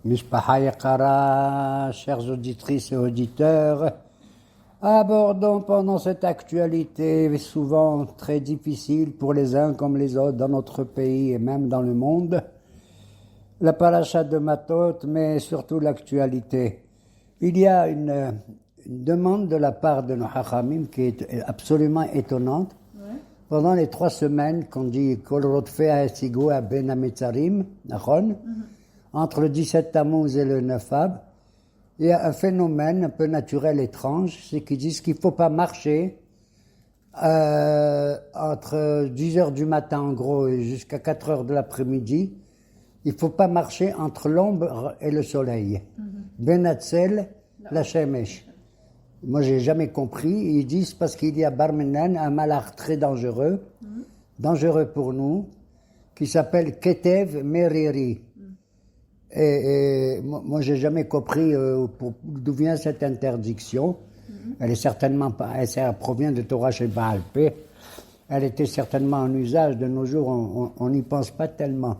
Mishpaha Yakara, chères auditrices et auditeurs, abordons pendant cette actualité souvent très difficile pour les uns comme les autres dans notre pays et même dans le monde, la paracha de Matot, mais surtout l'actualité. Il y a une demande de la part de nos Hachamim qui est absolument étonnante. Pendant les 3 semaines qu'on dit Kol Rodfei Hasigu Ben Ametzarim, entre le 17 Tammuz et le 9 Av, il y a un phénomène un peu naturel étrange, c'est qu'ils disent qu'il ne faut pas marcher entre 10 heures du matin en gros et jusqu'à 4 heures de l'après-midi. Il ne faut pas marcher entre l'ombre et le soleil. Ben Atzel, la Shemesh. Moi, j'ai jamais compris. Ils disent parce qu'il y a Barmenan, un malach très dangereux, dangereux pour nous, qui s'appelle Ketev Meriri. Et moi, j'ai jamais compris d'où vient cette interdiction. Elle est certainement pas, elle provient de Torah chez Baal Pé. Elle était certainement en usage de nos jours. On n'y pense pas tellement.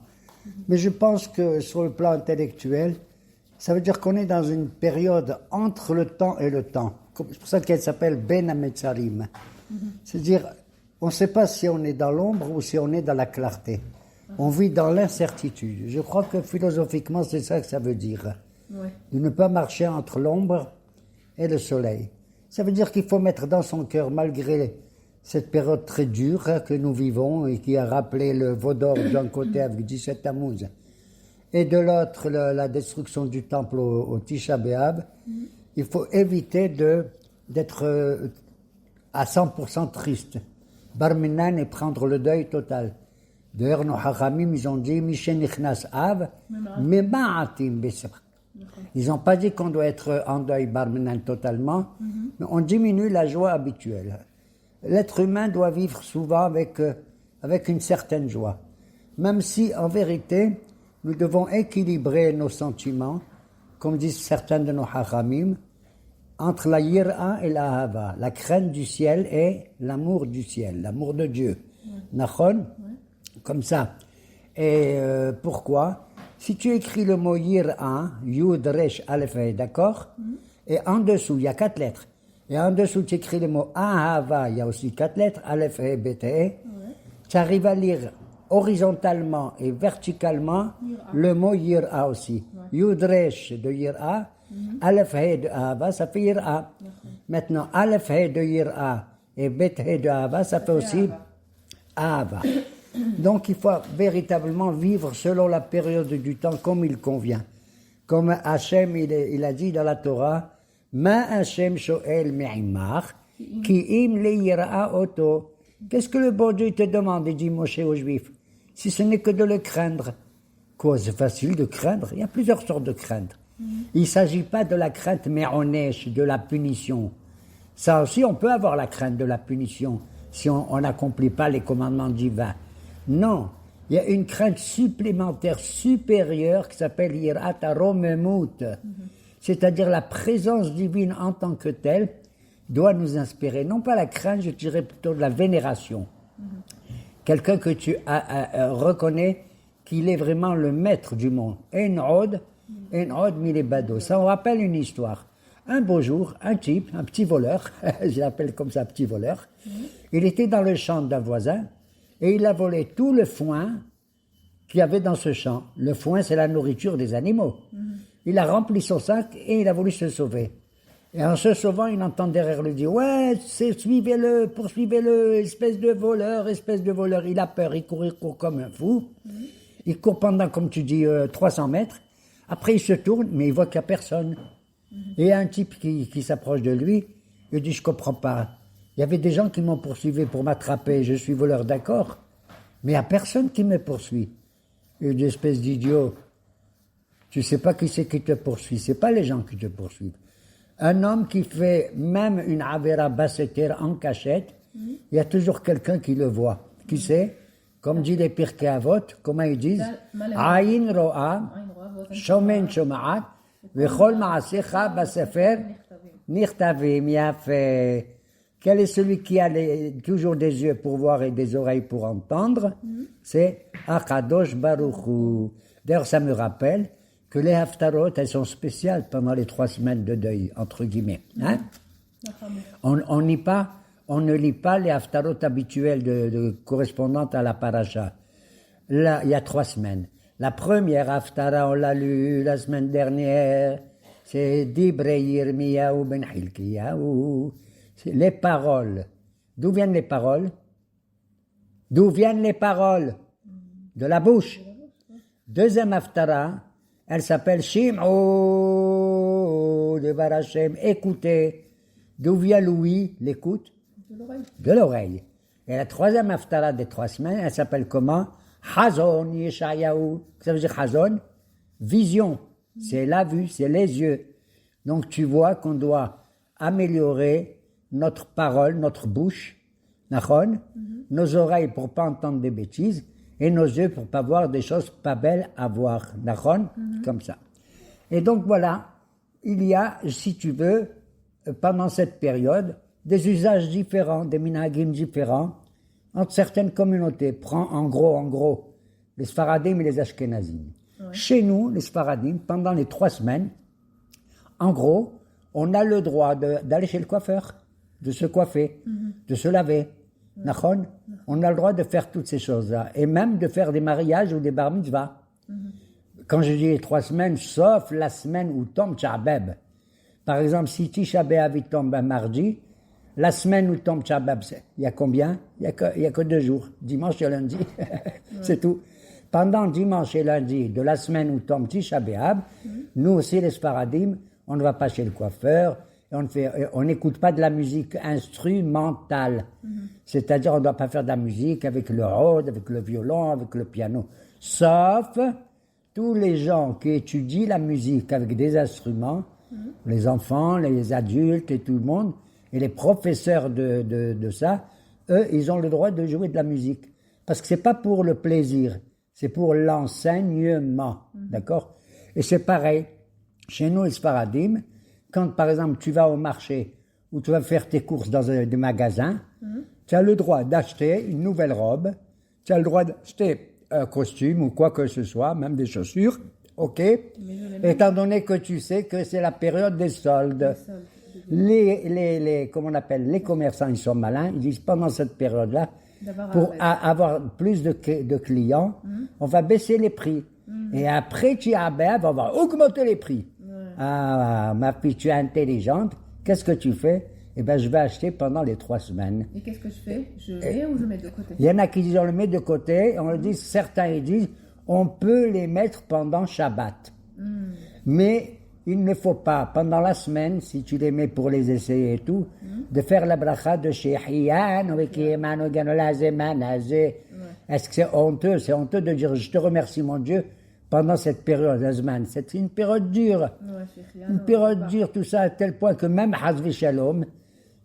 Mais je pense que sur le plan intellectuel, ça veut dire qu'on est dans une période entre le temps et le temps. C'est pour ça qu'elle s'appelle Ben Ametzarim. C'est-à-dire, on ne sait pas si on est dans l'ombre ou si on est dans la clarté. On vit dans l'incertitude. Je crois que philosophiquement, c'est ça que ça veut dire. De ne pas marcher entre l'ombre et le soleil. Ça veut dire qu'il faut mettre dans son cœur, malgré cette période très dure que nous vivons et qui a rappelé le Vaudor d'un côté avec 17 Tammuz et de l'autre la destruction du temple au Tisha B'Av, il faut éviter d'être à 100% triste. Barminan et prendre le deuil total. D'ailleurs, nos Hachamim, ils ont dit Mishenichnas Av, Mema'atim Besra. Ils n'ont pas dit qu'on doit être en deuil Barminan totalement, mais on diminue la joie habituelle. L'être humain doit vivre souvent avec une certaine joie. Même si, en vérité, nous devons équilibrer nos sentiments, comme disent certains de nos hachamim, entre la yira et la hava, la crainte du ciel et l'amour du ciel, l'amour de Dieu. Nachon, comme ça. Et pourquoi? Si tu écris le mot yira, yud, resh, aleph, d'accord? Et en dessous, il y a 4 lettres. Et en dessous, tu écris le mot ahava, il y a aussi 4 lettres, aleph, he, bet, he. Tu arrives à lire horizontalement et verticalement le mot yira aussi. Yudresh de yira, aleph, he de ahava, ça fait yira. Maintenant, aleph, he de yira et bet, he de ahava, ça fait aussi ahava. Donc, il faut véritablement vivre selon la période du temps comme il convient. Comme Hachem, il a dit dans la Torah, Ma Hashem shoel me'imach, ki im le yira'a oto. Qu'est-ce que le bon Dieu te demande, dit Moshe aux Juifs, si ce n'est que de le craindre? Quoi, c'est facile de craindre? Il y a plusieurs sortes de crainte. Il ne s'agit pas de la crainte me'onesh, de la punition. Ça aussi, on peut avoir la crainte de la punition si on n'accomplit pas les commandements divins. Non, il y a une crainte supplémentaire, supérieure, qui s'appelle yirat haromemut. C'est-à-dire la présence divine en tant que telle doit nous inspirer. Non pas la crainte, je dirais plutôt de la vénération. Quelqu'un que tu reconnais qu'il est vraiment le maître du monde. En od milebado. Ça me rappelle une histoire. Un beau jour, un type, un petit voleur, je l'appelle comme ça, petit voleur, il était dans le champ d'un voisin et il a volé tout le foin qu'il y avait dans ce champ. Le foin, c'est la nourriture des animaux. Il a rempli son sac et il a voulu se sauver. Et en se sauvant, il entend derrière lui dire « Ouais, suivez-le, poursuivez-le, espèce de voleur, espèce de voleur. » Il a peur, il court comme un fou. Il court pendant, comme tu dis, 300 mètres. Après, il se tourne, mais il voit qu'il n'y a personne. Et il y a un type qui s'approche de lui. Il dit « Je comprends pas. Il y avait des gens qui m'ont poursuivi pour m'attraper. Je suis voleur, d'accord. Mais il n'y a personne qui me poursuit. » Il dit « Espèce d'idiot. Tu sais pas qui c'est qui te poursuit, c'est pas les gens qui te poursuivent. Un homme qui fait même une avera basseter en cachette, il y a toujours quelqu'un qui le voit. Qui c'est? Comme dit les Pirkei Avot, comment ils disent? Aïn ro'a, shomen shoma'at, vechol ma'asecha basefer, nirtavim yafeh. Quel est celui qui a toujours des yeux pour voir et des oreilles pour entendre? C'est Akadosh Baruch Hu. D'ailleurs, ça me rappelle que les haftarot, elles sont spéciales pendant les 3 semaines de deuil, entre guillemets. Hein? On ne lit pas les haftarot habituels de correspondantes à la paracha. Là, il y a 3 semaines. La première haftara, on l'a lu la semaine dernière, c'est Dibrei Yirmiyahu ben Hilkiyahu. C'est les paroles. D'où viennent les paroles? D'où viennent les paroles? De la bouche. Deuxième haftara, elle s'appelle Shim'u Devar Hashem. Écoutez. D'où vient l'ouïe, l'écoute? De l'oreille. Et la troisième haftara des 3 semaines, elle s'appelle comment? Hazon Yeshayahu. Ça veut dire Hazon? Vision. C'est la vue, c'est les yeux. Donc tu vois qu'on doit améliorer notre parole, notre bouche, nachon, nos oreilles pour pas entendre des bêtises, et nos yeux pour pas voir des choses pas belles à voir, nachon, comme ça. Et donc voilà, il y a, si tu veux, pendant cette période, des usages différents, des minhagim différents, entre certaines communautés. Prends en gros, les Sfaradim et les Ashkenazim. Ouais. Chez nous, les Sfaradim, pendant les 3 semaines, en gros, on a le droit d'aller chez le coiffeur, de se coiffer, de se laver. Nachon, on a le droit de faire toutes ces choses-là. Et même de faire des mariages ou des bar mitzvahs. Quand je dis les 3 semaines, sauf la semaine où tombe Tisha B'Av. Par exemple, si Tisha B'Av tombe un mardi, la semaine où tombe Tisha B'Av, il y a combien? Il y a que 2 jours, dimanche et lundi. C'est tout. Pendant dimanche et lundi de la semaine où tombe Tisha B'Av, nous aussi les Sfaradim, on ne va pas chez le coiffeur, et on n'écoute pas de la musique instrumentale. C'est-à-dire on ne doit pas faire de la musique avec le oud, avec le violon, avec le piano. Sauf tous les gens qui étudient la musique avec des instruments, les enfants, les adultes et tout le monde, et les professeurs de ça, eux, ils ont le droit de jouer de la musique. Parce que c'est pas pour le plaisir, c'est pour l'enseignement. D'accord? Et c'est pareil. Chez nous, les Sfaradim, quand par exemple tu vas au marché ou tu vas faire tes courses dans des magasins, tu as le droit d'acheter une nouvelle robe, tu as le droit d'acheter un costume ou quoi que ce soit, même des chaussures, ok? Étant donné que tu sais que c'est la période des soldes. Comment on appelle, les commerçants, ils sont malins, ils disent pendant cette période-là, pour avoir plus de clients, on va baisser les prix. Et après, on va augmenter les prix. Ah, ma fille, tu es intelligente, qu'est-ce que tu fais? Eh bien, je vais acheter pendant les 3 semaines. Et qu'est-ce que je fais? Je mets ou je mets de côté? Il y en a qui disent on le met de côté, on le dit, certains ils disent on peut les mettre pendant Shabbat. Mais il ne faut pas, pendant la semaine, si tu les mets pour les essayer et tout, de faire la bracha de Shehiyan, Est-ce que c'est honteux? C'est honteux de dire je te remercie mon Dieu pendant cette période, Azman. C'est une période dure. Une période dure, tout ça, à tel point que même Hazvi Shalom,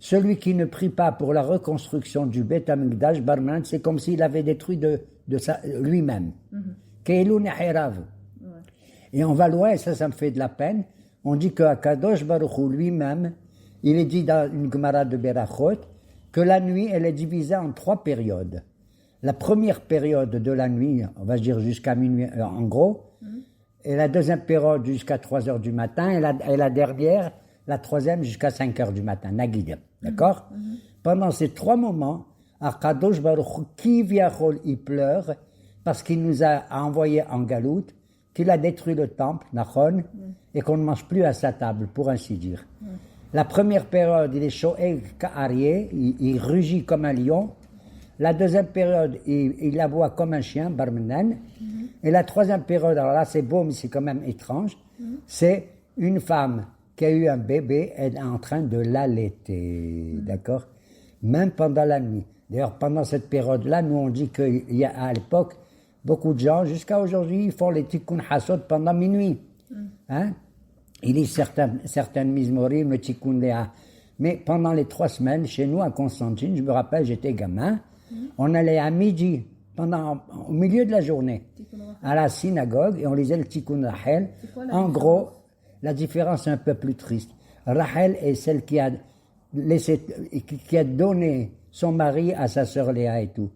celui qui ne prie pas pour la reconstruction du Beth Amikdash, Barman, c'est comme s'il avait détruit de lui-même. Keilou Neherav. Et on va loin, et ça me fait de la peine. On dit qu'Akadosh Baruch Hu lui-même, il est dit dans une Gemara de Berachot, que la nuit, elle est divisée en 3 périodes. La première période de la nuit, on va dire jusqu'à minuit, en gros, et la deuxième période jusqu'à 3 heures du matin, et la dernière, la troisième jusqu'à 5 heures du matin, Nagid. D'accord? Pendant ces 3 moments, Akadosh Baruch Hu, Kivyachol, il pleure, parce qu'il nous a envoyés en galoute, qu'il a détruit le temple, Nachon, et qu'on ne mange plus à sa table, pour ainsi dire. La première période, il est sho'eg ka'arié, il rugit comme un lion. La deuxième période, il aboie comme un chien, barmenan. Et la troisième période, alors là c'est beau, mais c'est quand même étrange, c'est une femme qui a eu un bébé, elle est en train de l'allaiter, d'accord? Même pendant la nuit. D'ailleurs, pendant cette période-là, nous on dit qu'il y a à l'époque, beaucoup de gens, jusqu'à aujourd'hui, ils font les tikkun hasod pendant minuit. Hein? Il y a certaines mizmorim, le tikkun léa. Mais pendant les 3 semaines, chez nous, à Constantine, je me rappelle, j'étais gamin, on allait à midi, au milieu de la journée, à la synagogue, et on lisait le tikkun Rachel. En gros, la différence est un peu plus triste. Rachel est celle qui a donné son mari à sa sœur Léa et tout.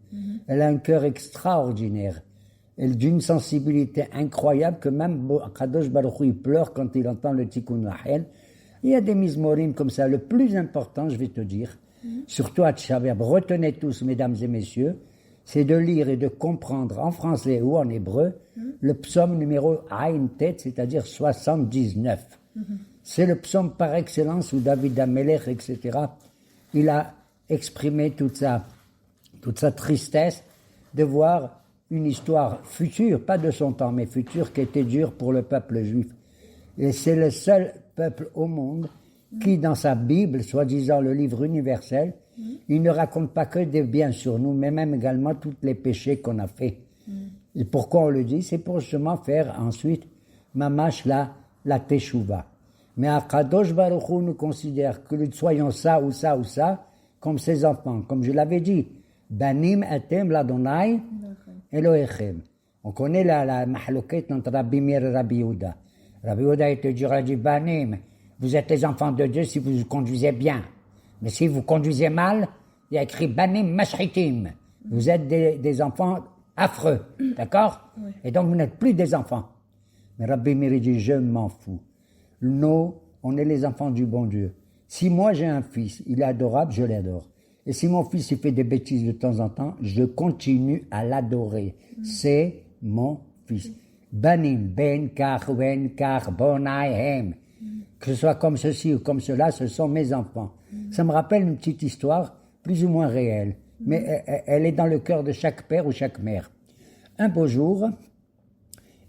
Elle a un cœur extraordinaire. et d'une sensibilité incroyable que même Kadosh Baruch Hu, il pleure quand il entend le Tikkun Lahel. Il y a des mizmorim comme ça. Le plus important, je vais te dire, surtout à Tchaviab, retenez tous, mesdames et messieurs, c'est de lire et de comprendre en français ou en hébreu le psaume numéro Aïn Tet, c'est-à-dire 79. C'est le psaume par excellence où David Amelech, etc., il a exprimé toute sa tristesse de voir une histoire future, pas de son temps, mais future, qui était dure pour le peuple juif. Et c'est le seul peuple au monde qui, dans sa Bible, soi-disant le livre universel, il ne raconte pas que des biens sur nous, mais même également tous les péchés qu'on a faits. Et pourquoi on le dit? C'est pour justement faire ensuite, mamash la teshuva. Mais Akadosh Baruch Hu nous considère que nous soyons ça ou ça ou ça, comme ses enfants. Comme je l'avais dit, Banim etem l'Adonai Elohechem. On connaît la mahlouket entre Rabbi Meir et Rabbi Yehuda. Rabbi Yehuda te dira, dit, Banim, vous êtes les enfants de Dieu si vous conduisez bien. Mais si vous conduisez mal, il y a écrit Banim Mashritim. Vous êtes des enfants affreux, d'accord? Oui. Et donc vous n'êtes plus des enfants. Mais Rabbi Meir dit, je m'en fous. Nous, on est les enfants du bon Dieu. Si moi j'ai un fils, il est adorable, je l'adore. Et si mon fils il fait des bêtises de temps en temps, je continue à l'adorer. C'est mon fils. Banim, ben kach, bonahem. Que ce soit comme ceci ou comme cela, ce sont mes enfants. Ça me rappelle une petite histoire, plus ou moins réelle. Mais elle est dans le cœur de chaque père ou chaque mère. Un beau jour,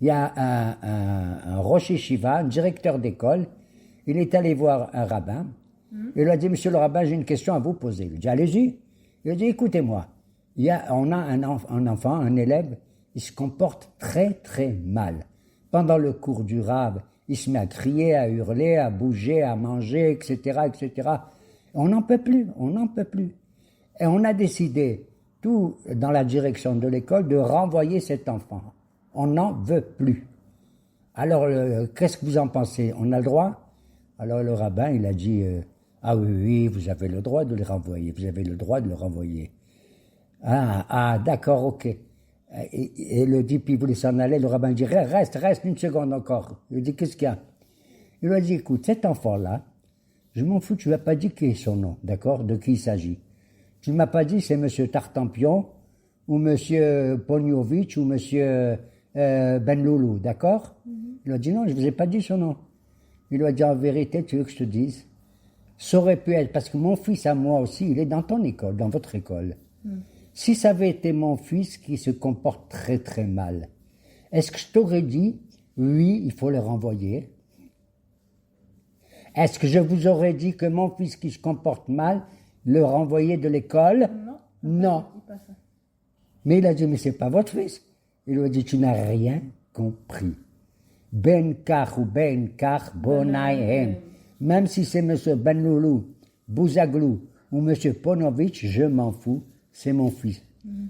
il y a un Rosh Yeshiva, un directeur d'école. Il est allé voir un rabbin. Il lui a dit, monsieur le rabbin, j'ai une question à vous poser. Il lui a dit, allez-y. Il a dit, écoutez-moi. On a un enfant, un élève, il se comporte très très mal. Pendant le cours du rabbin, il se met à crier, à hurler, à bouger, à manger, etc., etc. On n'en peut plus, on n'en peut plus. Et on a décidé, tout dans la direction de l'école, de renvoyer cet enfant. On n'en veut plus. Alors, qu'est-ce que vous en pensez? On a le droit? Alors le rabbin, il a dit, ah oui, vous avez le droit de le renvoyer, vous avez le droit de le renvoyer. Ah, d'accord, ok. Et le type, il voulait s'en aller, le rabbin dit, reste une seconde encore. Il lui dit, qu'est-ce qu'il y a? Il lui a dit, écoute, cet enfant-là, je m'en fous, tu ne m'as pas dit quel est son nom, d'accord, de qui il s'agit. Tu ne m'as pas dit c'est monsieur Tartampion, ou monsieur Pognovitch, ou monsieur Benloulou, d'accord? Il lui a dit, non, je ne vous ai pas dit son nom. Il lui a dit, en vérité, tu veux que je te dise? Ça aurait pu être, parce que mon fils à moi aussi, il est dans ton école, dans votre école. Si ça avait été mon fils qui se comporte très très mal, est-ce que je t'aurais dit, oui, il faut le renvoyer? Est-ce que je vous aurais dit que mon fils qui se comporte mal, le renvoyer de l'école? Non. Mais il a dit, mais c'est pas votre fils. Il lui a dit, tu n'as rien compris. Ben Kach ou Ben Kach, Bonahem. Même si c'est monsieur Benloulou, Bouzaglou ou monsieur Ponovitch, je m'en fous, c'est mon fils.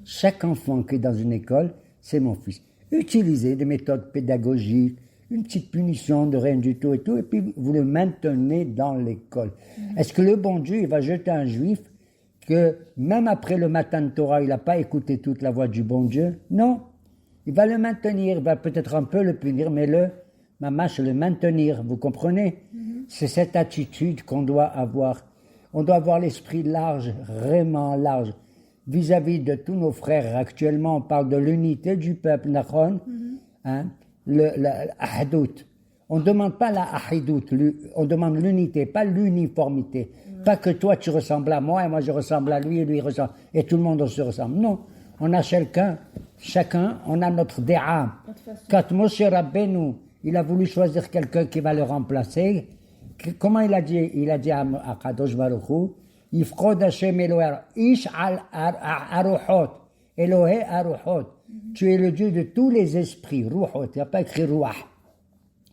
Chaque enfant qui est dans une école, c'est mon fils. Utilisez des méthodes pédagogiques, une petite punition de rien du tout et tout, et puis vous le maintenez dans l'école. Est-ce que le bon Dieu, il va jeter un juif que même après le matin de Torah, il n'a pas écouté toute la voix du bon Dieu? Non. Il va le maintenir, il va peut-être un peu le punir, mais le maintenir, vous comprenez? C'est cette attitude qu'on doit avoir. On doit avoir l'esprit large, vraiment large, vis-à-vis de tous nos frères. Actuellement, on parle de l'unité du peuple, Nachon, l'ahdout. On ne demande pas la ahidout, on demande l'unité, pas l'uniformité. Pas que toi tu ressembles à moi et moi je ressemble à lui et lui ressemble. Et tout le monde se ressemble. Non, on a chacun, on a notre dé'a. Quand Moshe Rabbeinu, il a voulu choisir quelqu'un qui va le remplacer, comment il a dit? Il a dit à Kadosh Baruch Hu, Yifchod Hashem Eloher, Ish al Aruchot, Elohe Aruchot. Tu es le Dieu de tous les esprits, Ruchot, il n'y a pas écrit Ruach.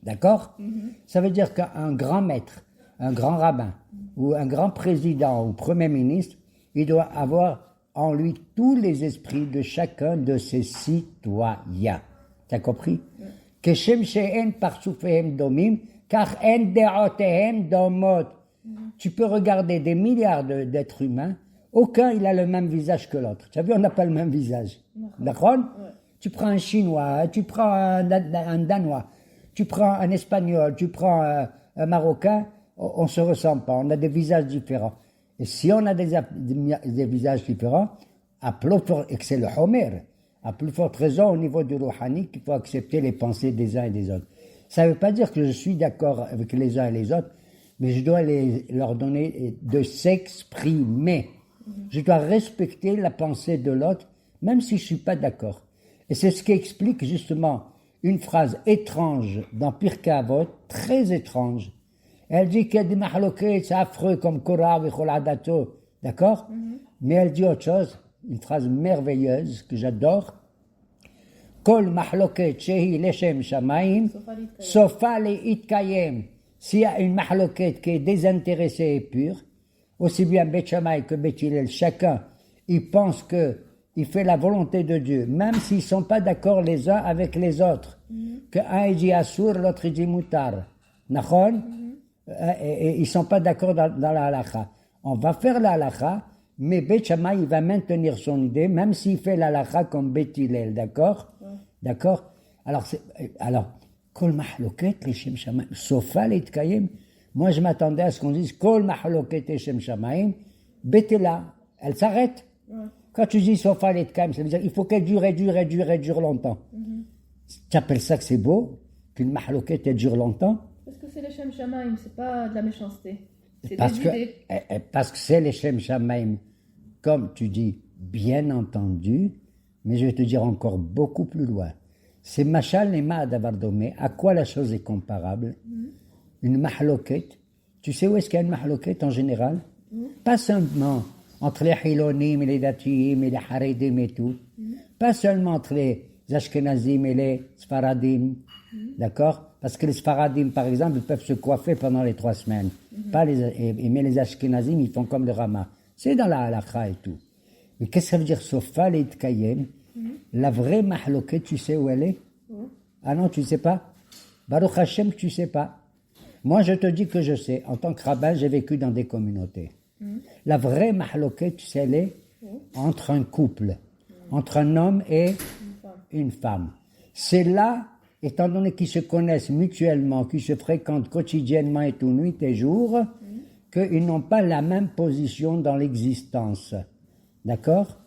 D'accord? Ça veut dire qu'un grand maître, un grand rabbin, ou un grand président ou premier ministre, il doit avoir en lui tous les esprits de chacun de ses citoyens. T'as compris? Keshem she'en parsoufehem domim, car en de'otehem domot. Tu peux regarder des milliards d'êtres humains, aucun il a le même visage que l'autre. Tu as vu, on n'a pas le même visage. D'accord? Tu prends un Chinois, tu prends un Danois, tu prends un Espagnol, tu prends un Marocain, on ne se ressemble pas, on a des visages différents. Et si on a des visages différents, et que c'est le Homer, à plus forte raison au niveau du Rouhani, qu'il faut accepter les pensées des uns et des autres. Ça ne veut pas dire que je suis d'accord avec les uns et les autres, mais je dois leur donner de s'exprimer. Je dois respecter la pensée de l'autre, même si je ne suis pas d'accord. Et c'est ce qui explique justement une phrase étrange dans Pirkei Avot, très étrange. Elle dit qu'il y a des mahloquet, c'est affreux comme Korah et Choladato, d'accord? Mais elle dit autre chose, une phrase merveilleuse que j'adore. Kol mahloquet shehi leshem shamayim, sofa le itkayem. S'il y a une mahloquet qui est désintéressée et pure, aussi bien Bet Shammai que Bet Hillel, chacun, il pense qu'il fait la volonté de Dieu, même s'ils ne sont pas d'accord les uns avec les autres. Que un dit Assour, l'autre dit Moutar. Nachon? Et ils ne sont pas d'accord dans la halakha. On va faire la halakha, mais Bet Shammai, il va maintenir son idée, même s'il fait la halakha comme Bet Hillel, d'accord? D'accord? Alors, Kol mahloket leshem shamayim, sofa leitkayem. Moi, je m'attendais à ce qu'on dise Kol mahloket leshem shamayim, betela. Elle s'arrête. Quand tu dis sofa leitkayem, ça veut dire il faut qu'elle dure longtemps. Tu appelles ça que c'est beau, qu'une mahloket elle dure longtemps? Parce que c'est les Shem Shamaim, c'est pas de la méchanceté. C'est Parce des que, idées. parce que c'est les Shem Shamaim, comme tu dis, bien entendu, mais je vais te dire encore beaucoup plus loin. C'est Machal et Ma'adavardomé. À quoi la chose est comparable? Une mahloket. Tu sais où est-ce qu'il y a une mahloket en général? Pas seulement entre les Hilonim et les Datiim et les Haredim et tout. Pas seulement entre les Ashkenazim et les Sfaradim. D'accord? Parce que les Sfaradim, par exemple, ils peuvent se coiffer pendant les 3 semaines. Pas mais les Ashkenazim, ils font comme le Rama. C'est dans la halakha et tout. Mais qu'est-ce que ça veut dire Sofa et Tkayem? La vraie mahloket, tu sais où elle est? Ah non, tu ne sais pas? Baruch Hashem, tu ne sais pas. Moi, je te dis que je sais. En tant que rabbin, j'ai vécu dans des communautés. La vraie mahloket, tu sais, elle est entre un couple, entre un homme et une femme. C'est là, étant donné qu'ils se connaissent mutuellement, qu'ils se fréquentent quotidiennement et tout, nuit et jour, qu'ils n'ont pas la même position dans l'existence. D'accord?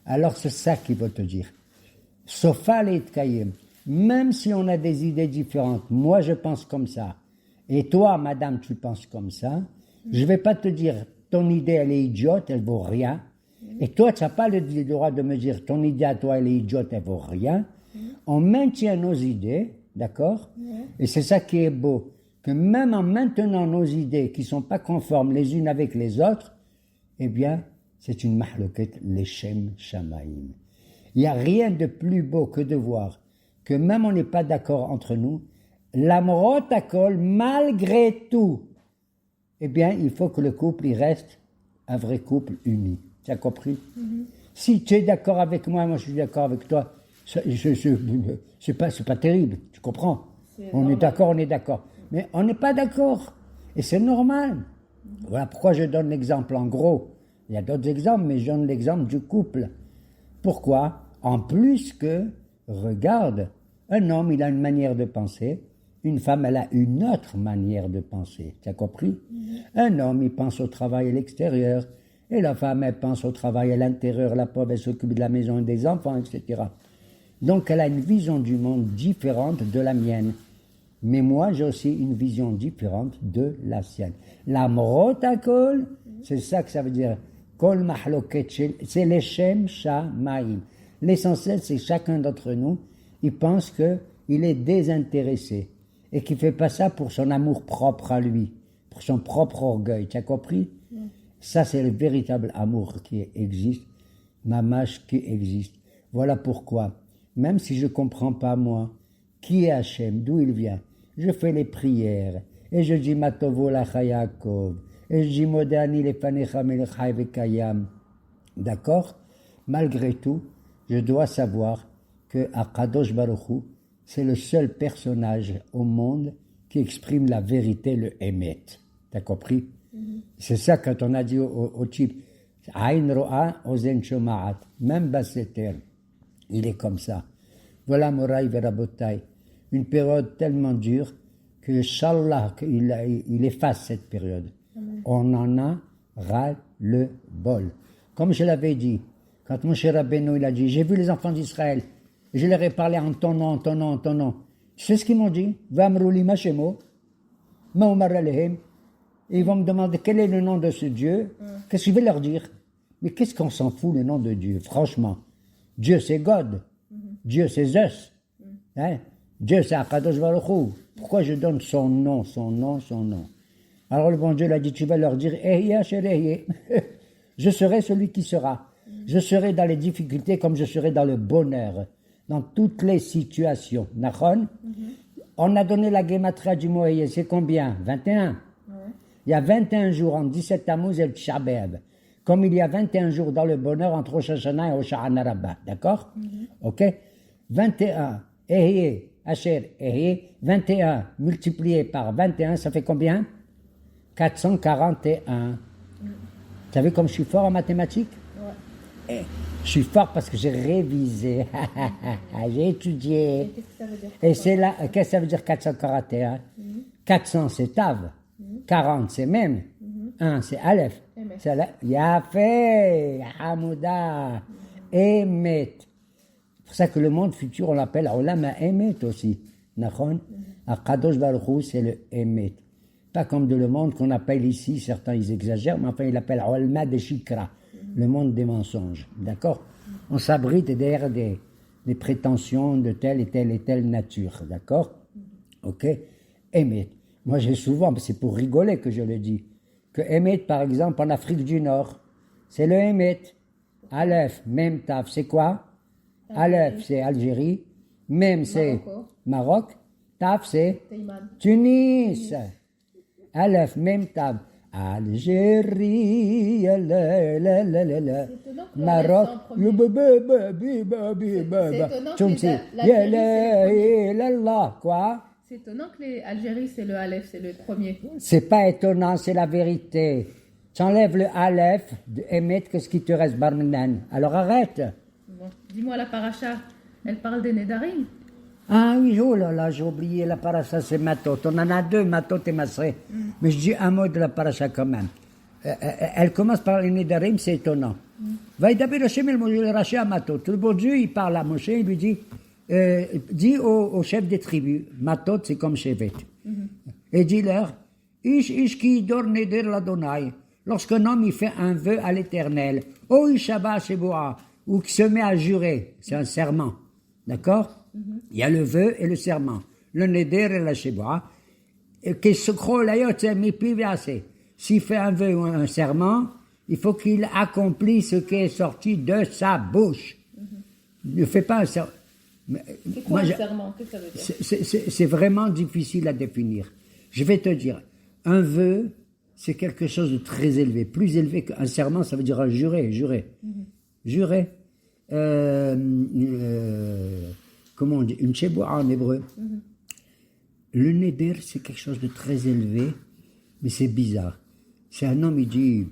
Alors c'est ça qu'il veut te dire. Sofa leitkayem. Même si on a des idées différentes, moi je pense comme ça, et toi, madame, tu penses comme ça, je ne vais pas te dire, ton idée elle est idiote, elle vaut rien, et toi tu n'as pas le droit de me dire, ton idée à toi elle est idiote, elle vaut rien. On maintient nos idées, d'accord? Et c'est ça qui est beau, que même en maintenant nos idées qui ne sont pas conformes les unes avec les autres, eh bien, c'est une mahloket leshem shamayim. Il n'y a rien de plus beau que de voir que même on n'est pas d'accord entre nous, l'amrot akol, malgré tout, eh bien, il faut que le couple, il reste un vrai couple uni. Tu as compris? Si tu es d'accord avec moi, moi je suis d'accord avec toi, c'est pas terrible, tu comprends? On est d'accord. Mais on n'est pas d'accord. Et c'est normal. Voilà pourquoi je donne l'exemple en gros. Il y a d'autres exemples, mais je donne l'exemple du couple. Pourquoi? En plus que, regarde, un homme, il a une manière de penser, une femme, elle a une autre manière de penser. Tu as compris? Un homme, il pense au travail à l'extérieur, et la femme, elle pense au travail à l'intérieur, la pauvre, elle s'occupe de la maison et des enfants, etc. Donc, elle a une vision du monde différente de la mienne. Mais moi, j'ai aussi une vision différente de la sienne. L'amrot akol, c'est ça que ça veut dire. Kol mahloket shel, c'est leshem shamayim. L'essentiel, c'est chacun d'entre nous, il pense qu'il est désintéressé et qu'il ne fait pas ça pour son amour propre à lui, pour son propre orgueil. Tu as compris? Ça, c'est le véritable amour qui existe, mamash qui existe. Voilà pourquoi, même si je ne comprends pas moi, qui est Hachem, d'où il vient, je fais les prières, et je dis Matovo lacha Yaakov, et je dis Modani lefanecha melechai vekayam. D'accord? Malgré tout, je dois savoir que Akadosh Baruch Hu, c'est le seul personnage au monde qui exprime la vérité, le Emet. T'as compris? C'est ça quand on a dit au type, Aïn ro'a ozen shoma'at, même Basseter, il est comme ça. Voilà Moraï Verabotaï. Une période tellement dure que Inch'Allah, il efface cette période. On en a ras le bol. Comme je l'avais dit, quand mon cher Rabbeinu, il a dit, j'ai vu les enfants d'Israël, et je leur ai parlé en ton nom, en ton nom, en ton nom. Tu sais ce qu'ils m'ont dit? Vamrouli Mashemo, Maomar Alehem. Et ils vont me demander quel est le nom de ce Dieu. Qu'est-ce que je vais leur dire? Mais qu'est-ce qu'on s'en fout, le nom de Dieu? Franchement, Dieu c'est God. Dieu c'est Zeus. Hein? Dieu c'est Akadosh Baruch Hu. Pourquoi je donne son nom, son nom, son nom? Alors le bon Dieu l'a dit, tu vas leur dire, je serai celui qui sera. Je serai dans les difficultés comme je serai dans le bonheur. Dans toutes les situations. Nachon? On a donné la Gematria du mot Ehyeh, c'est combien? 21. Il y a 21 jours entre 17 Tammuz et le Tisha B'Av. Comme il y a 21 jours dans le bonheur entre Rosh Hashanah et Hoshana Rabbah. D'accord? Ok? 21. Ehyeh, Asher, Ehyeh. 21 multiplié par 21, ça fait combien? 441. Vous savez comme je suis fort en mathématiques? Ouais. Je suis fort parce que j'ai révisé. J'ai étudié. Et qu'est-ce que ça veut dire? Et c'est là, qu'est-ce que ça veut dire 441? 400 c'est Tav, 40 c'est Mem, 1 c'est Aleph. Emet. C'est là, Yafé, Hamouda, Emet. C'est pour ça que le monde futur, on l'appelle Olam Emet aussi. Nachon? Akadosh Baruch Hu, c'est le Emet. Pas comme de le monde qu'on appelle ici, certains ils exagèrent, mais enfin ils l'appellent Olma de Shikra, le monde des mensonges. D'accord? On s'abrite derrière des prétentions de telle et telle et telle nature. D'accord? Ok? Emet. Moi j'ai souvent, c'est pour rigoler que je le dis, que Emet par exemple en Afrique du Nord, c'est le Emet. Aleph, Mem, Tav, c'est quoi? Aleph c'est Algérie, Mem c'est Maroc, Tav c'est Taïman. Tunis. Aleph, Mem, Tav. Algérie, Maroc, quoi? C'est étonnant que l'Algérie, c'est le Aleph, c'est le premier. C'est pas étonnant, c'est la vérité. Tu enlèves le Aleph de Emet, qu'est-ce qui te reste, Barminan? Alors arrête. Bon. Dis-moi, la paracha, elle parle des Nédarim. Ah oui, oh là là, j'ai oublié la paracha, c'est Matot. On en a deux, Matot et Masré. Mais je dis un mot de la paracha quand même. Elle commence par les Nédarim, c'est étonnant. Vaïdaber Hashem el Moshe Raché à Matot. Le bon Dieu, il parle à Moshe, il lui dit, dis au chef des tribus, Matot, c'est comme Shevet. Et dis-leur, Ish ki dor neder l'Adonai. Lorsqu'un homme, il fait un vœu à l'Éternel, O Ishaba Sheboa, ou qui se met à jurer, c'est un serment. D'accord? Il y a le vœu et le serment. Le neder et la sheboa. S'il fait un vœu ou un serment, il faut qu'il accomplisse ce qui est sorti de sa bouche. Ne fais pas un serment. C'est quoi un serment? Qu'est-ce que ça veut dire? C'est vraiment difficile à définir. Je vais te dire, un vœu, c'est quelque chose de très élevé. Plus élevé qu'un serment, ça veut dire un jurer. Jurer. Comment on dit? Une sheboa en hébreu. Le neder, c'est quelque chose de très élevé, mais c'est bizarre. C'est un homme, il dit,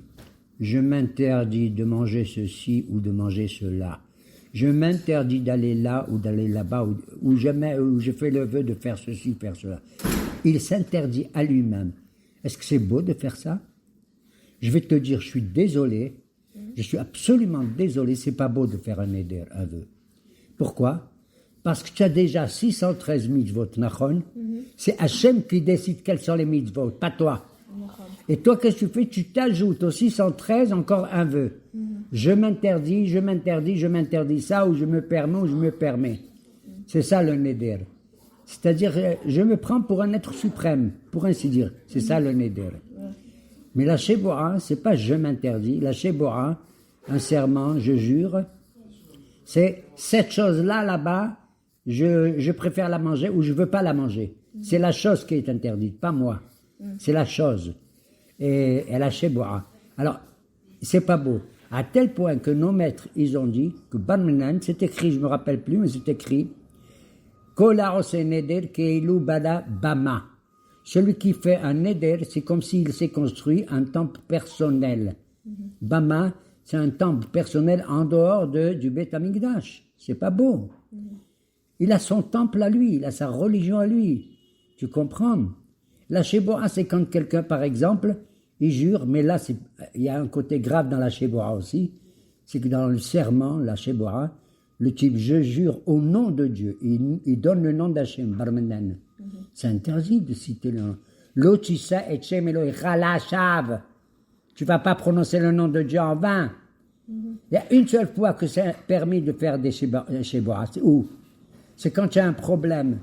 je m'interdis de manger ceci ou de manger cela. Je m'interdis d'aller là ou d'aller là-bas, ou je fais le vœu de faire ceci, faire cela. Il s'interdit à lui-même. Est-ce que c'est beau de faire ça? Je vais te dire, je suis désolé, je suis absolument désolé, c'est pas beau de faire un neder, un vœu. Pourquoi? Parce que tu as déjà 613 mitzvot, nachon. C'est Hachem qui décide quels sont les mitzvot, pas toi. Et toi, qu'est-ce que tu fais? Tu t'ajoutes aux 613 encore un vœu. Je m'interdis ça, ou je me permets. C'est ça le neder. C'est-à-dire, je me prends pour un être suprême, pour ainsi dire. C'est ça le neder. Mais la sheboa, c'est pas je m'interdis. La sheboa, un serment, je jure, c'est cette chose-là, là-bas, je préfère la manger ou je veux pas la manger. C'est la chose qui est interdite, pas moi. C'est la chose. Et la sheboa. Alors, c'est pas beau. À tel point que nos maîtres, ils ont dit que Barmenan, c'est écrit, je me rappelle plus, mais c'est écrit, Kola ose neder keilu bada bama. Celui qui fait un neder, c'est comme s'il s'est construit un temple personnel. Bama, c'est un temple personnel en dehors du Beth Amikdash. C'est pas beau. Il a son temple à lui, il a sa religion à lui. Tu comprends? La Sheboa, c'est quand quelqu'un, par exemple, il jure, mais là, il y a un côté grave dans la Sheboa aussi, c'est que dans le serment, la Sheboa, le type, je jure au nom de Dieu, il donne le nom d'Hachem, Barmenan. C'est interdit de citer le nom. L'Otissa et Chem Elohecha Lashav. Tu vas pas prononcer le nom de Dieu en vain. Il y a une seule fois que c'est permis de faire des Sheboa. C'est où? C'est quand il y a un problème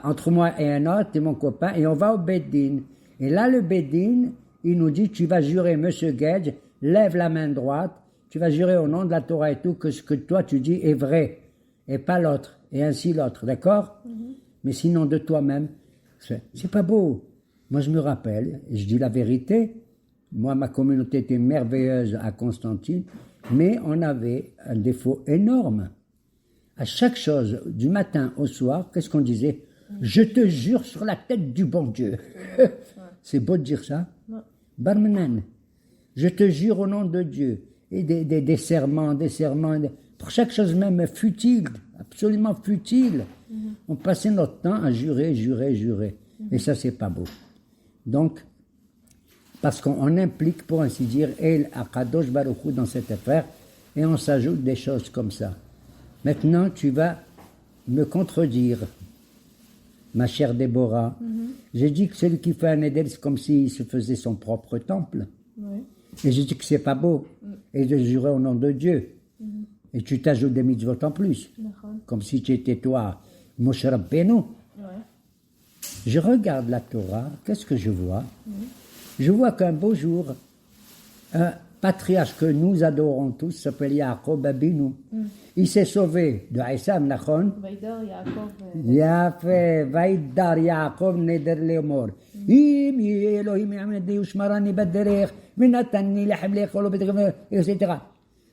entre moi et un autre, et mon copain, et on va au Beddin. Et là, le Beddin, il nous dit, tu vas jurer, monsieur Gage, lève la main droite, tu vas jurer au nom de la Torah et tout, que ce que toi tu dis est vrai, et pas l'autre, et ainsi l'autre, d'accord? Mais sinon de toi-même, c'est pas beau. Moi, je me rappelle, et je dis la vérité, moi, ma communauté était merveilleuse à Constantine, mais on avait un défaut énorme. À chaque chose, du matin au soir, qu'est-ce qu'on disait? Je te jure sur la tête du bon Dieu. C'est beau de dire ça? Barmenan. Je te jure au nom de Dieu. Et des serments, pour chaque chose même futile, absolument futile. On passait notre temps à jurer. Et ça, c'est pas beau. Donc, parce qu'on implique, pour ainsi dire, El Akadosh Baruch Hu dans cette affaire, et on s'ajoute des choses comme ça. Maintenant, tu vas me contredire, ma chère Déborah. J'ai dit que celui qui fait un éder, c'est comme s'il se faisait son propre temple. Oui. Et j'ai dit que c'est pas beau. Et de jurer au nom de Dieu. Et tu t'ajoutes des mitzvot en plus. Comme si tu étais toi, Moshe Rabbeinu. Ouais. Je regarde la Torah, qu'est-ce que je vois? Je vois qu'un beau jour, un patriarche que nous adorons tous s'appelle Yaakov Abinu. Il s'est sauvé de Esav, Nachon. Vaïdar, Yaakov. יפה, וידר יעקב נדר לאמור, אם יהיה אלוהים יעמדי ושמרני בדרך, ונתן לי לחם לאכול ובדרך, etc.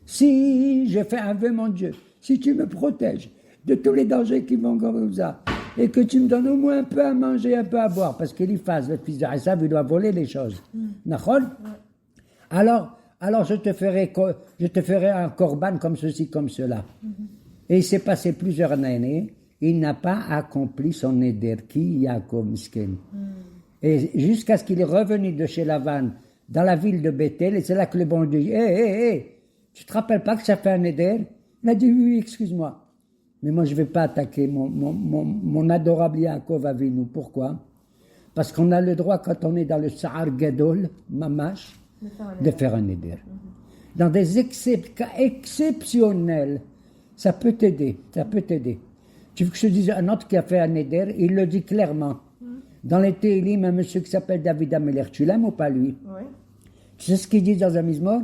Si je fais un vœu, mon Dieu, si tu me protèges de tous les dangers qui vont comme ça, et que tu me donnes au moins un peu à manger, un peu à boire, parce qu'Eliphaz, le fils de Esav, il doit voler les choses. Nachon? Alors je te ferai un korban comme ceci, comme cela. Et il s'est passé plusieurs années, il n'a pas accompli son éder, qui Yaakov Misken. Et jusqu'à ce qu'il est revenu de chez Lavan, dans la ville de Bethel, et c'est là que le bon Dieu dit, hé, tu te rappelles pas que ça fait un éder? Il a dit, oui, excuse-moi. Mais moi, je ne vais pas attaquer mon adorable Yaakov Avinu. Pourquoi? Parce qu'on a le droit, quand on est dans le Sahar Gadol, Mamash, de faire un éder. Dans des cas exceptionnels, ça peut t'aider. Tu veux que je te dise un autre qui a fait un éder, il le dit clairement. Dans les Télim, un monsieur qui s'appelle David Ameler, tu l'aimes ou pas lui? Oui. Tu sais ce qu'il dit dans un mizmor?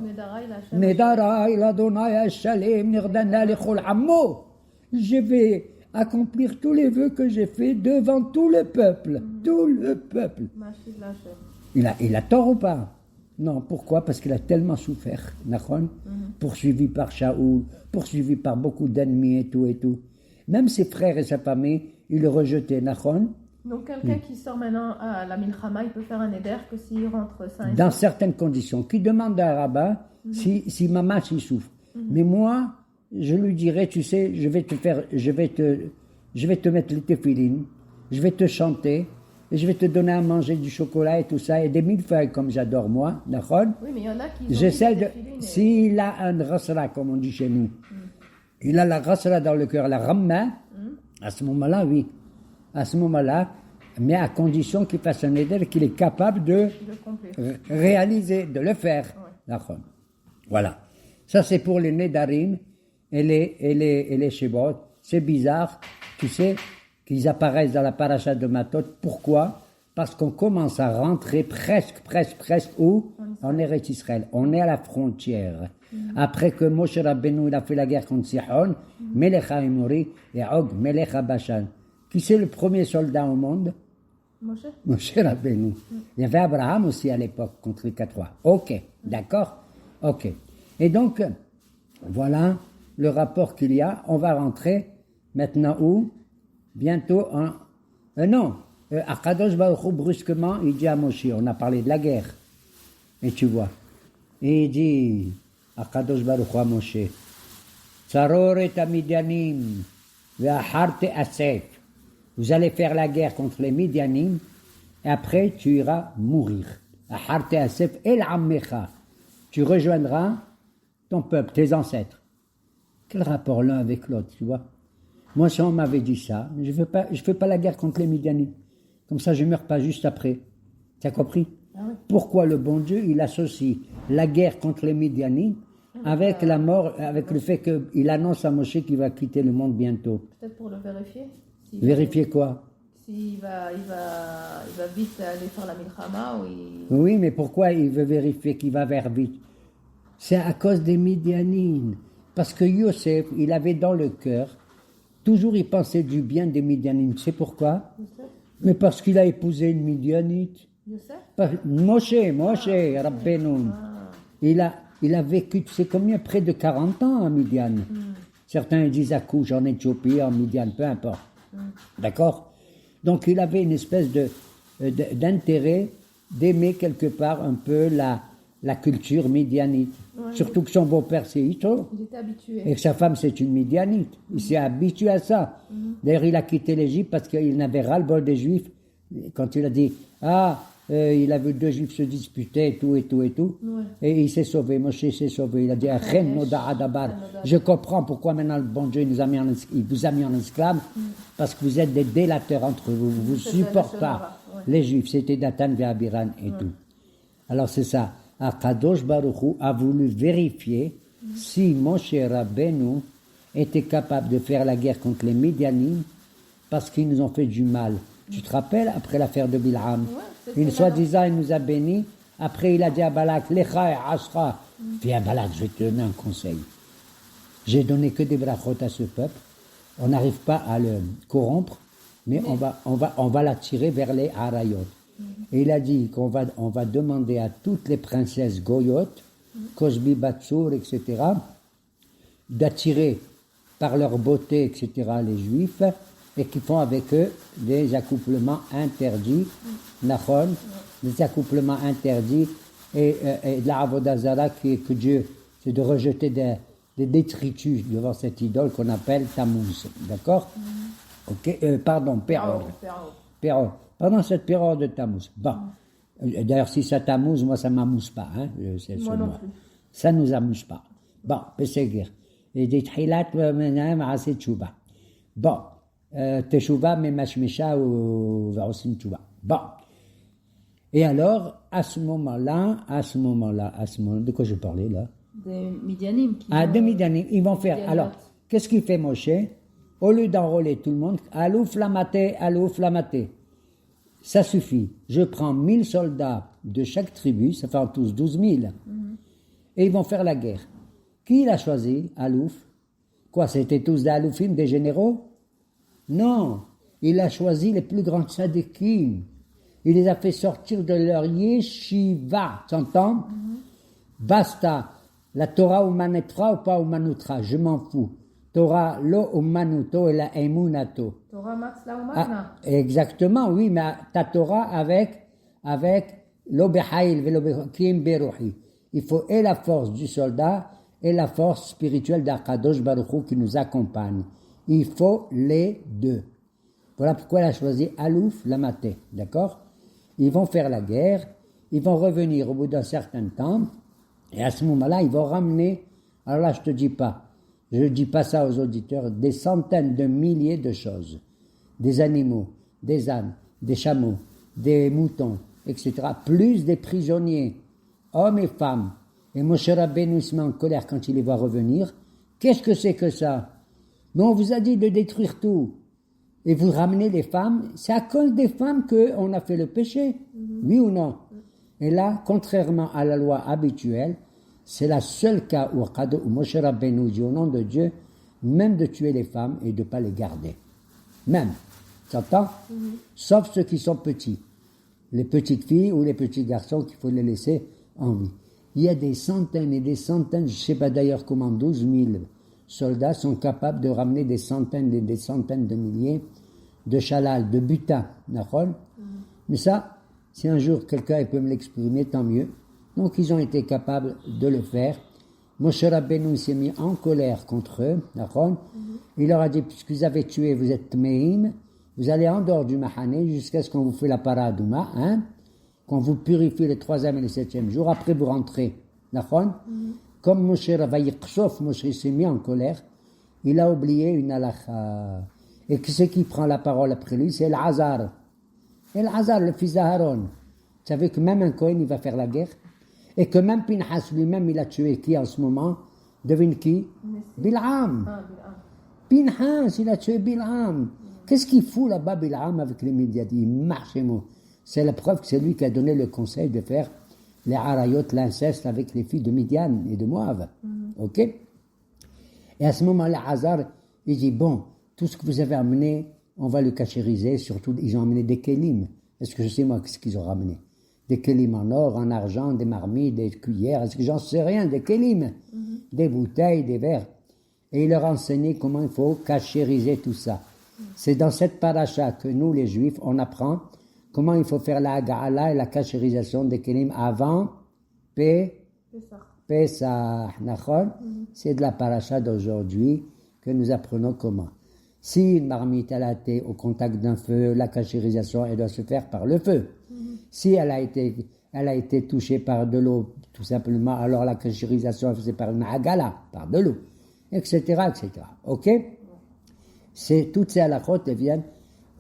Nedarai l'Adonai Hashalem nirdana lechol ammo. Je vais accomplir tous les vœux que j'ai faits devant tout le peuple. Tout le peuple. Il a tort ou pas? Non, pourquoi? Parce qu'il a tellement souffert, Nachon, poursuivi par Shaoul, poursuivi par beaucoup d'ennemis et tout. Même ses frères et sa famille, ils le rejetaient, Nachon. Donc quelqu'un qui sort maintenant à la Milchama, il peut faire un éder que s'il rentre sain et Dans sauf. certaines conditions. Qui demande à un rabbin si Mamash il souffre. Mais moi, je lui dirais, tu sais, je vais te mettre les téphilines, je vais te chanter, et je vais te donner à manger du chocolat et tout ça, et des millefeuilles comme j'adore moi, d'accord? Oui, mais il y en a qui... J'essaie de... S'il a un rasra, comme on dit chez nous, il a la rasra dans le cœur, la ramma, à ce moment-là, oui. À ce moment-là, mais à condition qu'il fasse un éder, qu'il est capable de réaliser, de le faire. D'accord. Voilà. Ça, c'est pour les Nedarim et les Shebot. C'est bizarre, tu sais, qu'ils apparaissent dans la paracha de Matot. Pourquoi? Parce qu'on commence à rentrer presque où? En Eretz Israël. On est à la frontière. Après que Moshe Rabbeinu il a fait la guerre contre Sihon, Melech HaEmori et Og, Melech HaBashan. Qui c'est le premier soldat au monde? Moshe Rabbeinu. Il y avait Abraham aussi à l'époque contre les 4 rois. Ok, d'accord? Ok. Et donc, voilà le rapport qu'il y a. On va rentrer maintenant où? Bientôt Akadosh Baruch Hu, brusquement, il dit à Moshe, on a parlé de la guerre. Et tu vois. Et il dit, Akadosh Baruch Hu à Moshe, Tsaror et Amidianim, Ve'aharte asef. Vous allez faire la guerre contre les Midianim, et après tu iras mourir. Aharte asef el ammecha. Tu rejoindras ton peuple, tes ancêtres. Quel rapport l'un avec l'autre, tu vois? Moi, si on m'avait dit ça, je fais pas la guerre contre les Midianites. Comme ça, je meurs pas juste après. Tu as compris? Ah oui. Pourquoi le bon Dieu, il associe la guerre contre les Midianites avec la mort, avec le fait qu'il annonce à Moshe qu'il va quitter le monde bientôt. Peut-être pour le vérifier. Vérifier quoi? S'il va vite aller faire la milchama ou il... Oui, mais pourquoi il veut vérifier qu'il va vers vite? C'est à cause des Midianites. Parce que Yosef, il avait dans le cœur, toujours il pensait du bien des Midianites. C'est pourquoi? Youssef? Mais parce qu'il a épousé une Midianite. Youssef? Moshe, Rabbeinu. Il a vécu, tu sais combien, près de 40 ans à Midian. Certains disent à couche en Éthiopie, en Midian, peu importe. D'accord? Donc il avait une espèce d'intérêt d'aimer quelque part un peu la culture midianite. Ouais. Surtout que son beau-père c'est Yitro. Il était habitué. Et que sa femme c'est une midianite. Il s'est habitué à ça. D'ailleurs il a quitté l'Égypte parce qu'il n'avait ras-le-bol des Juifs. Quand il a dit, il a vu 2 Juifs se disputer et tout. Ouais. Et il s'est sauvé, Moshe s'est sauvé. Il a dit, Achem Noda Adabar. Je comprends pourquoi maintenant le bon Dieu il vous a mis en esclave. Parce que vous êtes des délateurs entre vous. Vous ne supportez pas les Juifs. C'était Datan Ve'abiran et tout. Alors c'est ça. Akadosh Baruch Hu a voulu vérifier si Moshe Rabbeinu était capable de faire la guerre contre les Midianim parce qu'ils nous ont fait du mal. Tu te rappelles, après l'affaire de Bilham, une soi-disant, il nous a bénis. Après, il a dit à Balak, Lecha et Asra. Viens, Balak, je vais te donner un conseil. J'ai donné que des brachot à ce peuple. On n'arrive pas à le corrompre, mais on va l'attirer vers les Harayot. Et il a dit qu'on va demander à toutes les princesses Goyot, Kosbi Batsour, etc., d'attirer par leur beauté, etc., les Juifs, et qui font avec eux des accouplements interdits, Nachon, des accouplements interdits, et de la Avodazara que Dieu, c'est de rejeter des détritus devant cette idole qu'on appelle Tammuz. D'accord? Ok, pardon, Péror. Pendant cette période de Tammuz. Bon. D'ailleurs, si ça t'amuse, moi, ça ne m'amuse pas. Hein? Moi non plus. Ça ne nous amuse pas. Bon, Pesegir. Et des Tchilat, assez Tchouba. Bon. Teshuva, Memashmesha ou Vaosim Tchouba. Bon. Et alors, à ce moment-là, de quoi je parlais là? Des Midianim. Des Midianim. Ils vont faire. Alors, qu'est-ce qu'il fait Moshe? Au lieu d'enrôler tout le monde, alouf lamaté. Ça suffit. Je prends 1000 soldats de chaque tribu, ça fait en tous 12 000. Et ils vont faire la guerre. Qui l'a choisi? Alouf. Quoi, c'était tous des aloufim, des généraux? Non. Il a choisi les plus grands tzadikim. Il les a fait sortir de leur yeshiva. Tu entends? Basta. La Torah umanetra ou pas umanutra, je m'en fous. Torah lo umanuto et la emunato. Torah max la umana. Exactement, oui, mais ta Torah avec lo behail ve kim beruhi. Il faut et la force du soldat et la force spirituelle d'Akadosh Baruch Hu qui nous accompagne. Il faut les deux. Voilà pourquoi il a choisi Alouf Lamaté, d'accord? Ils vont faire la guerre, ils vont revenir au bout d'un certain temps, et à ce moment-là, ils vont ramener, alors là, je ne dis pas ça aux auditeurs, des centaines de milliers de choses. Des animaux, des ânes, des chameaux, des moutons, etc. Plus des prisonniers, hommes et femmes. Et Moshe Rabbeinu se met en colère quand il les voit revenir. Qu'est-ce que c'est que ça? Mais on vous a dit de détruire tout. Et vous ramenez les femmes. C'est à cause des femmes qu'on a fait le péché. Oui ou non? Et là, contrairement à la loi habituelle, c'est le seul cas où Moshe Rabbeinu dit au nom de Dieu, même de tuer les femmes et de ne pas les garder. Même. Tu entends? Sauf ceux qui sont petits. Les petites filles ou les petits garçons qu'il faut les laisser en vie. Il y a des centaines et des centaines, je ne sais pas d'ailleurs comment, 12 000 soldats sont capables de ramener des centaines et des centaines de milliers de chalal, de butin. D'accord? Mais ça, si un jour quelqu'un peut me l'exprimer, tant mieux. Donc ils ont été capables de le faire. Moshe Rabbeinu s'est mis en colère contre eux, d'accord? Il leur a dit, puisque vous avez tué, vous êtes Tmeim, vous allez en dehors du Mahane jusqu'à ce qu'on vous fait la paradouma, hein? Qu'on vous purifie le 3e et le 7e jour, après vous rentrez, d'accord? Comme Moshe Moshe s'est mis en colère, il a oublié une halakha. Et qui c'est qui prend la parole après lui? C'est El-Hazar. El-Hazar, le fils d'Aaron. Vous savez que même un Kohen, il va faire la guerre. Et que même Pinhas lui-même, il a tué qui en ce moment? Devine qui? Bil'am. Ah, Bil'am. Pinhas, il a tué Bil'am. Qu'est-ce qu'il fout là-bas, Bil'am, avec les médias? Il marche et mot. C'est la preuve que c'est lui qui a donné le conseil de faire les harayot, l'inceste avec les filles de Midian et de Moab. Ok? Et à ce moment-là, Hazar, il dit, bon, tout ce que vous avez amené, on va le cachériser. Surtout, ils ont amené des kélim. Est-ce que je sais, moi, ce qu'ils ont ramené? Des kélim en or, en argent, des marmites, des cuillères. Est-ce que j'en sais rien? Des kélim. Des bouteilles, des verres. Et il leur a enseigné comment il faut cachériser tout ça. C'est dans cette paracha que nous, les Juifs, on apprend comment il faut faire la hagala et la cachérisation des kélim avant Pesach. C'est de la paracha d'aujourd'hui que nous apprenons comment. Si une marmite elle a été au contact d'un feu, la cachérisation elle doit se faire par le feu. Si elle a été touchée par de l'eau, tout simplement, alors la cachérisation c'est par une hagala, par de l'eau, etc., etc. Ok? C'est toutes ces halakhot viennent.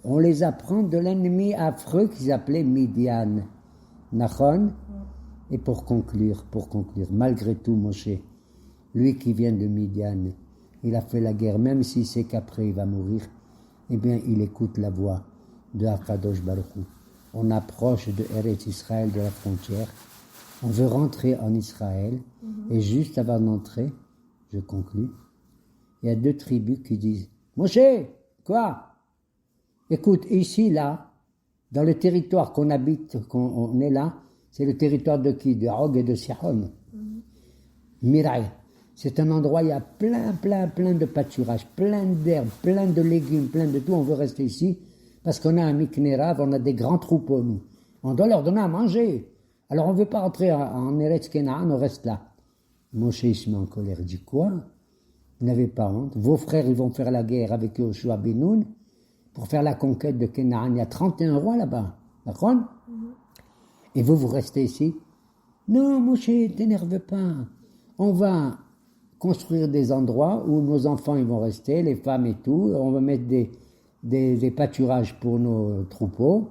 On les apprend de l'ennemi affreux qu'ils appelaient Midian. Nachon. Et pour conclure, malgré tout, Moshe, lui qui vient de Midian, il a fait la guerre, même s'il sait qu'après il va mourir, eh bien, il écoute la voix de Akadosh Baruch Hu. On approche de Eretz Israël, de la frontière. On veut rentrer en Israël. Et juste avant d'entrer, je conclus, il y a 2 tribus qui disent, Moshe, quoi? Écoute, ici, là, dans le territoire qu'on habite, qu'on est là, c'est le territoire de qui? De Og et de Sihon. Miraï. C'est un endroit, il y a plein de pâturages, plein d'herbes, plein de légumes, plein de tout. On veut rester ici parce qu'on a un miknerav, on a des grands troupeaux, nous. On doit leur donner à manger. Alors on ne veut pas rentrer en Eretz Kenaan, on reste là. Moshe se met en colère, il dit quoi? Vous n'avez pas honte? Vos frères, ils vont faire la guerre avec Yoshua ben Nun pour faire la conquête de Kenaan. Il y a 31 rois là-bas. D'accord? Et vous restez ici? Non, Moshe, t'énerve pas. On va construire des endroits où nos enfants ils vont rester, les femmes et tout. On va mettre des pâturages pour nos troupeaux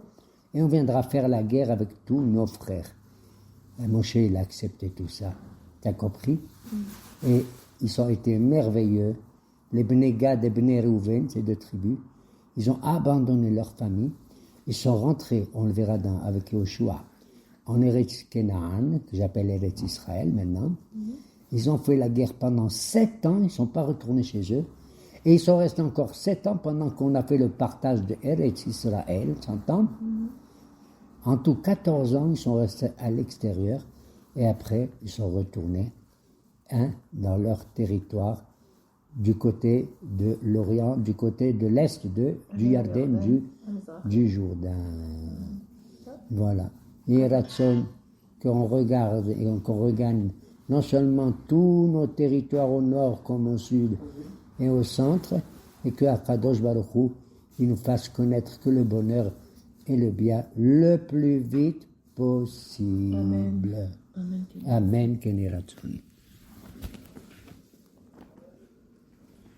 et on viendra faire la guerre avec tous nos frères. Et Moshe, il a accepté tout ça. T'as compris? Et ils ont été merveilleux. Les Bnei Gad et Bnei Reuven, ces 2 tribus, ils ont abandonné leur famille. Ils sont rentrés, on le verra avec Yoshua, en Eretz Kenaan, que j'appelle Eretz Israël maintenant. Ils ont fait la guerre pendant 7 ans, ils ne sont pas retournés chez eux. Et ils sont restés encore 7 ans pendant qu'on a fait le partage de Eretz Israël, 100 ans. En tout, 14 ans, ils sont restés à l'extérieur. Et après, ils sont retournés dans leur territoire du côté de l'Orient, du côté de l'Est du Yarden, du Jourdain. Voilà. Il ratson qu'on regarde et qu'on regagne non seulement tous nos territoires au nord comme au sud et au centre, et que Akadosh Baruch Hu, il nous fasse connaître que le bonheur et le bien le plus vite possible. Amen. Amen. Amen.